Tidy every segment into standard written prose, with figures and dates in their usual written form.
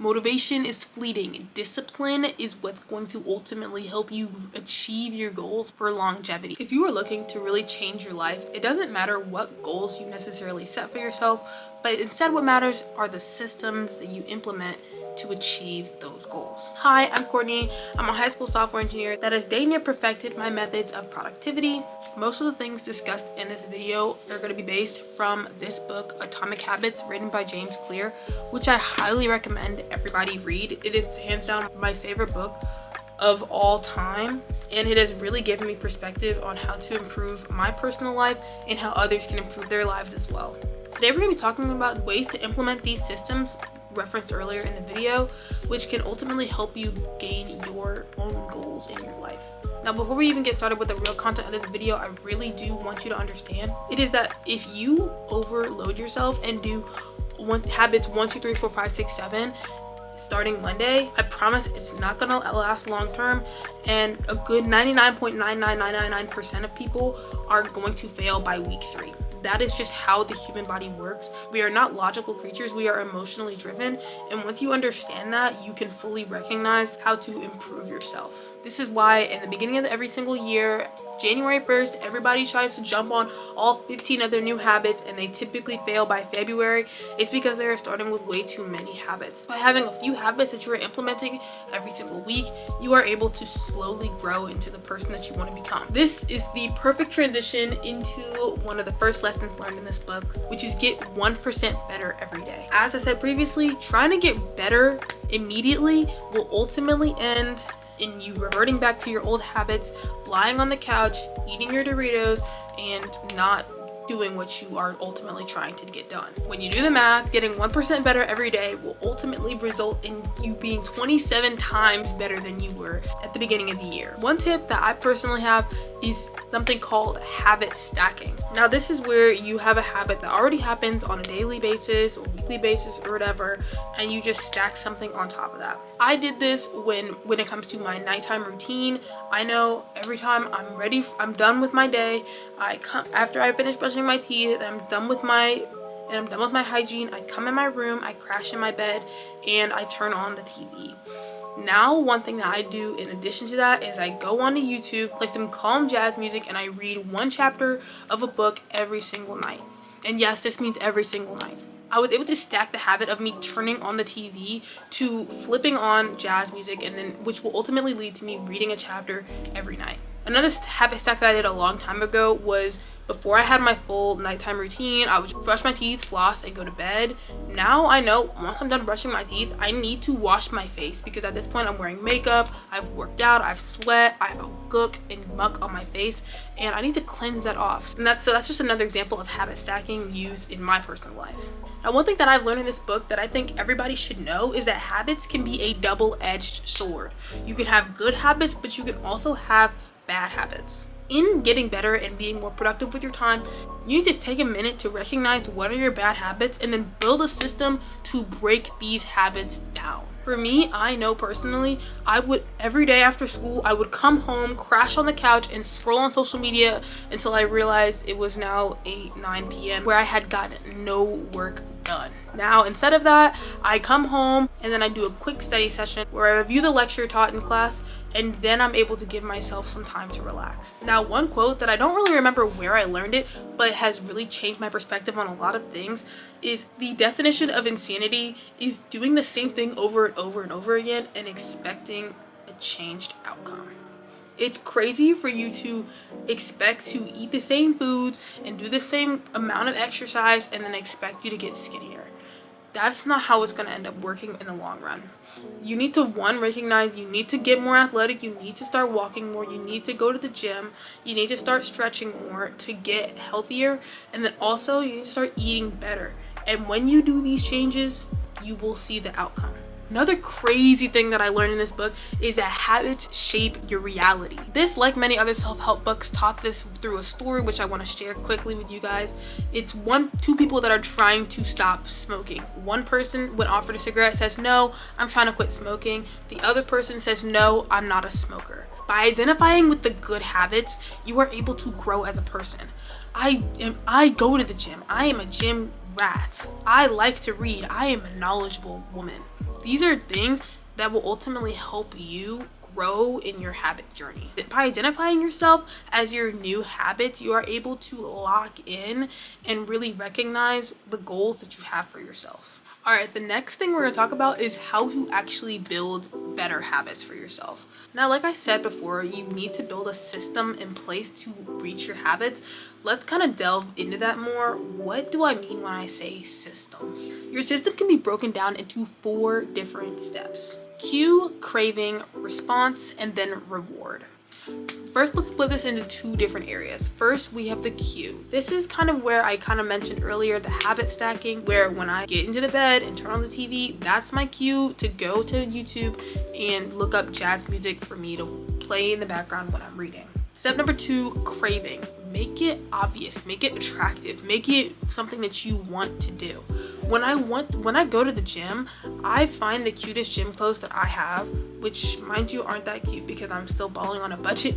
Motivation is fleeting. Discipline is what's going to ultimately help you achieve your goals for longevity. If you are looking to really change your life, it doesn't matter what goals you necessarily set for yourself, but instead what matters are the systems that you implement to achieve those goals. Hi, I'm Courtney. I'm a high school software engineer that has dang near perfected my methods of productivity. Most of the things discussed in this video are going to be based from this book, Atomic Habits, written by James Clear, which I highly recommend everybody read. It is hands down my favorite book of all time, and it has really given me perspective on how to improve my personal life and how others can improve their lives as well. Today we're going to be talking about ways to implement these systems referenced earlier in the video, which can ultimately help you gain your own goals in your life. Now, before we even get started with the real content of this video, I really do want you to understand it is that if you overload yourself and do habits 1, 2, 3, 4, 5, 6, 7 starting Monday, I promise it's not gonna last long term, and a good 99.99999% of people are going to fail by week 3. That is just how the human body works. We are not logical creatures, we are emotionally driven, and once you understand that, you can fully recognize how to improve yourself. This is why in the beginning of every single year, January 1st, everybody tries to jump on all 15 of their new habits and they typically fail by February. It's because they are starting with way too many habits. By having a few habits that you are implementing every single week, you are able to slowly grow into the person that you want to become. This is the perfect transition into one of the first lessons learned in this book, which is get 1% better every day. As I said previously, trying to get better immediately will ultimately end in you reverting back to your old habits, lying on the couch, eating your Doritos, and not doing what you are ultimately trying to get done. When you do the math, getting 1% better every day will ultimately result in you being 27 times better than you were at the beginning of the year. One tip that I personally have is something called habit stacking. Now, this is where you have a habit that already happens on a daily basis or weekly basis or whatever, and you just stack something on top of that. I did this when it comes to my nighttime routine. I know every time I'm done with my day, after I finish brushing my teeth, I'm done with my hygiene, I come in my room, I crash in my bed, and I turn on the TV. Now, one thing that I do in addition to that is I go onto YouTube, play some calm jazz music, and I read one chapter of a book every single night. And yes, this means every single night. I was able to stack the habit of me turning on the TV to flipping on jazz music, and then which will ultimately lead to me reading a chapter every night. Another habit stack that I did a long time ago was before I had my full nighttime routine, I would brush my teeth, floss, and go to bed. Now I know once I'm done brushing my teeth, I need to wash my face because at this point I'm wearing makeup, I've worked out, I've sweat, I have a gook and muck on my face, and I need to cleanse that off. And that's just another example of habit stacking used in my personal life. Now, one thing that I've learned in this book that I think everybody should know is that habits can be a double-edged sword. You can have good habits, but you can also have bad habits. In getting better and being more productive with your time, you need to take a minute to recognize what are your bad habits and then build a system to break these habits down. For me, I know personally, I would every day after school, I would come home, crash on the couch, and scroll on social media until I realized it was now 9 p.m. where I had gotten no work done. Now, instead of that, I come home and then I do a quick study session where I review the lecture taught in class, and then I'm able to give myself some time to relax. Now, one quote that I don't really remember where I learned it, but has really changed my perspective on a lot of things is the definition of insanity is doing the same thing over and over and over again and expecting a changed outcome. It's crazy for you to expect to eat the same foods and do the same amount of exercise and then expect you to get skinnier. That's not how it's going to end up working in the long run. You need to, one, recognize you need to get more athletic, you need to start walking more, you need to go to the gym, you need to start stretching more to get healthier, and then also you need to start eating better. And when you do these changes, you will see the outcome. Another crazy thing that I learned in this book is that habits shape your reality. This, like many other self-help books, taught this through a story which I want to share quickly with you guys. It's two people that are trying to stop smoking. One person, when offered a cigarette, says, "No, I'm trying to quit smoking." The other person says, "No, I'm not a smoker." By identifying with the good habits, you are able to grow as a person. I go to the gym. I am a gym rat. I like to read. I am a knowledgeable woman. These are things that will ultimately help you grow in your habit journey. By identifying yourself as your new habits, you are able to lock in and really recognize the goals that you have for yourself. All right, the next thing we're going to talk about is how to actually build better habits for yourself. Now, like I said before, you need to build a system in place to reach your habits. Let's kind of delve into that more. What do I mean when I say systems? Your system can be broken down into 4 different steps: cue, craving, response, and then reward. First, let's split this into 2 different areas. First, we have the cue. This is kind of where I kind of mentioned earlier, the habit stacking, where when I get into the bed and turn on the TV, that's my cue to go to YouTube and look up jazz music for me to play in the background when I'm reading. Step number 2, craving. Make it obvious, make it attractive, make it something that you want to do. When I go to the gym, I find the cutest gym clothes that I have, which mind you aren't that cute because I'm still balling on a budget,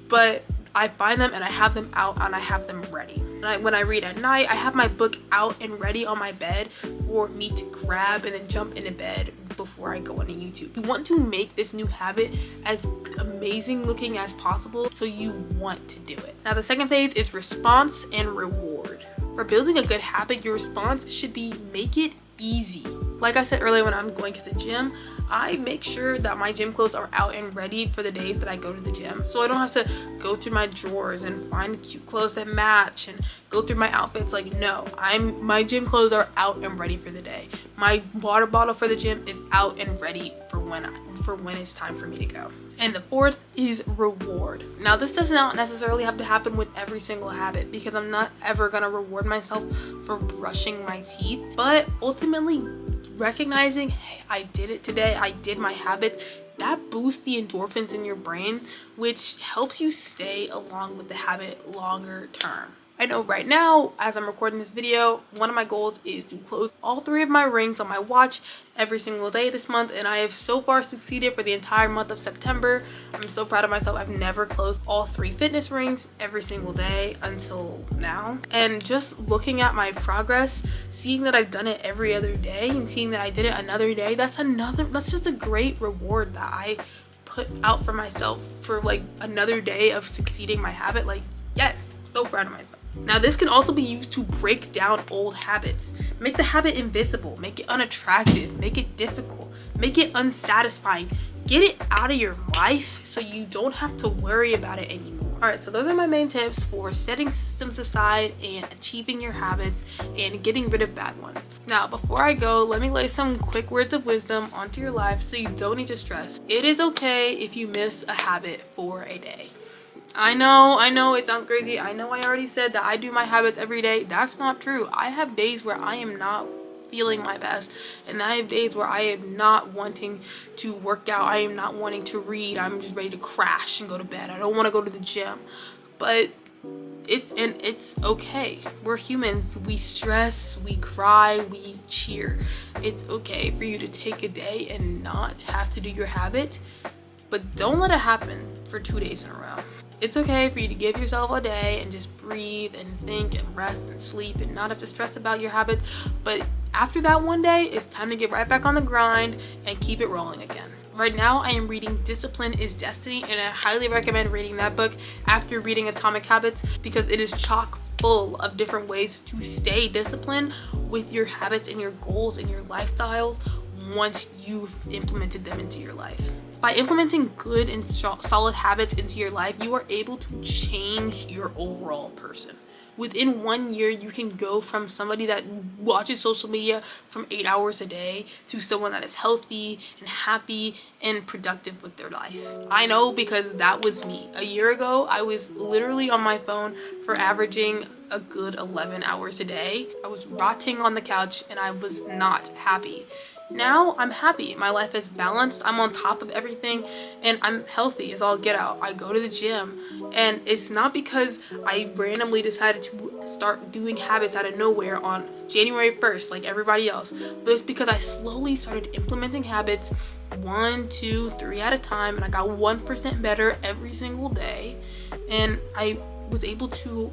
but I find them and I have them out and I have them ready. When I read at night, I have my book out and ready on my bed for me to grab and then jump into bed before I go on YouTube. You want to make this new habit as amazing looking as possible, so you want to do it. Now, the second phase is response and reward. For building a good habit, your response should be make it easy. Like I said earlier, when I'm going to the gym, I make sure that my gym clothes are out and ready for the days that I go to the gym, so I don't have to go through my drawers and find cute clothes that match and go through my outfits. Like, no, my gym clothes are out and ready for the day. My water bottle for the gym is out and ready for when it's time for me to go. And the fourth is reward. Now, this does not necessarily have to happen with every single habit, because I'm not ever gonna reward myself for brushing my teeth, but ultimately recognizing, hey, I did it today, I did my habits, that boosts the endorphins in your brain, which helps you stay along with the habit longer term. I know right now, as I'm recording this video, one of my goals is to close all 3 of my rings on my watch every single day this month, and I have so far succeeded for the entire month of September. I'm so proud of myself. I've never closed all 3 fitness rings every single day until now. And just looking at my progress, seeing that I've done it every other day and seeing that I did it another day, that's just a great reward that I put out for myself for like another day of succeeding my habit. Like, yes, so proud of myself. Now, this can also be used to break down old habits. Make the habit invisible, make it unattractive, make it difficult, make it unsatisfying. Get it out of your life so you don't have to worry about it anymore. All right, so those are my main tips for setting systems aside and achieving your habits and getting rid of bad ones. Now, before I go, let me lay some quick words of wisdom onto your life so you don't need to stress. It is okay if you miss a habit for a day. I know it sounds crazy. I know I already said that I do my habits every day. That's not true. I have days where I am not feeling my best, and I have days where I am not wanting to work out. I am not wanting to read. I'm just ready to crash and go to bed. I don't want to go to the gym. But it's okay. We're humans. We stress, we cry, we cheer. It's okay for you to take a day and not have to do your habit, but don't let it happen for 2 days in a row. It's okay for you to give yourself a day and just breathe and think and rest and sleep and not have to stress about your habits. But after that one day, it's time to get right back on the grind and keep it rolling again. Right now, I am reading Discipline is Destiny, and I highly recommend reading that book after reading Atomic Habits, because it is chock full of different ways to stay disciplined with your habits and your goals and your lifestyles once you've implemented them into your life. By implementing good and solid habits into your life, you are able to change your overall person. Within 1 year, you can go from somebody that watches social media from 8 hours a day to someone that is healthy and happy and productive with their life. I know, because that was me. A year ago, I was literally on my phone for averaging a good 11 hours a day. I was rotting on the couch and I was not happy. Now I'm happy. My life is balanced. I'm on top of everything and I'm healthy as all get out. I go to the gym, and it's not because I randomly decided to start doing habits out of nowhere on January 1st like everybody else, but it's because I slowly started implementing habits 1, 2, 3 at a time, and I got 1% better every single day, and I was able to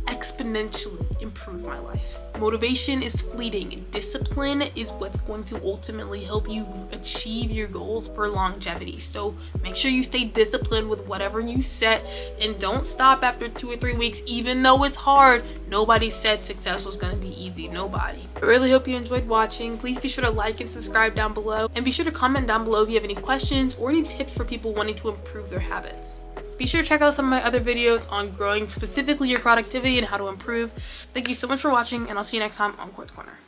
exponentially improve my life. Motivation is fleeting. Discipline is what's going to ultimately help you achieve your goals for longevity. So make sure you stay disciplined with whatever you set and don't stop after 2 or 3 weeks, even though it's hard. Nobody said success was going to be easy. Nobody. I really hope you enjoyed watching. Please be sure to like and subscribe down below, and be sure to comment down below if you have any questions or any tips for people wanting to improve their habits. Be sure to check out some of my other videos on growing specifically your productivity and how to improve. Thank you so much for watching, and I'll see you next time on Quartz Corner.